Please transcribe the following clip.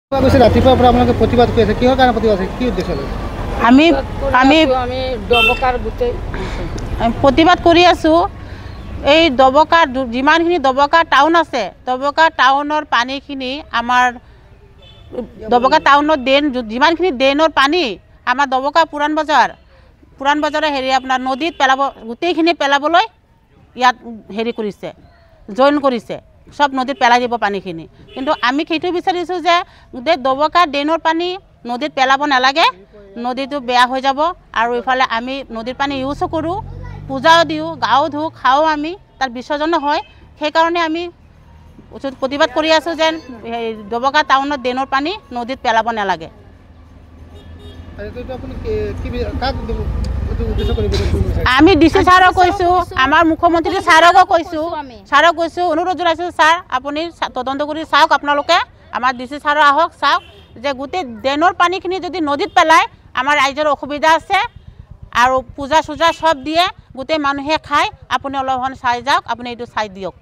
ৰাতিপুৱাৰ পৰা আপোনালোকে প্ৰতিবাদ কৰি আছে, কিহৰ কাৰণে প্ৰতিবাদ আছে, কি উদ্দেশ্য লৈ? আমি প্ৰতিবাদ কৰি আছোঁ। এই দবকা যিমানখিনি দবকা টাউন আছে, দবকা টাউনৰ পানীখিনি আমাৰ দবকা টাউনৰ ড্ৰেইন যিমানখিনি ড্ৰেইনৰ পানী আমাৰ দবকা পুৰাণ বজাৰৰ হেৰি আপোনাৰ নদীত পেলাব, গোটেইখিনি পেলাবলৈ ইয়াত হেৰি কৰিছে, জইন কৰিছে, সব নদীত পেলাই দিব পানীখিনি। কিন্তু আমি সেইটো বিচাৰিছোঁ যে গোটেই দবকা ড্ৰেইনৰ পানী নদীত পেলাব নালাগে, নদীটো বেয়া হৈ যাব। আৰু ইফালে আমি নদীৰ পানী ইউজো কৰোঁ, পূজাও দিওঁ, গাও ধুওঁ, খাওঁ, আমি তাত বিসৰ্জন হয়। সেইকাৰণে আমি প্ৰতিবাদ কৰি আছোঁ যেন দবকা টাউনত ড্ৰেইনৰ পানী নদীত পেলাব নালাগে। আমি ডিচি ছাৰক কৈছোঁ, আমাৰ মুখ্যমন্ত্ৰী ছাৰকো কৈছোঁ, অনুৰোধ জনাইছোঁ, ছাৰ আপুনি তদন্ত কৰি চাওক, আপোনালোকে আমাৰ ডিচি ছাৰ আহক, চাওক যে গোটেই ড্ৰেইনৰ পানীখিনি যদি নদীত পেলায় আমাৰ ৰাইজৰ অসুবিধা আছে। আৰু পূজা চূজা সব দিয়ে, গোটেই মানুহে খায়, আপুনি অলপমান চাই যাওক, আপুনি এইটো চাই দিয়ক।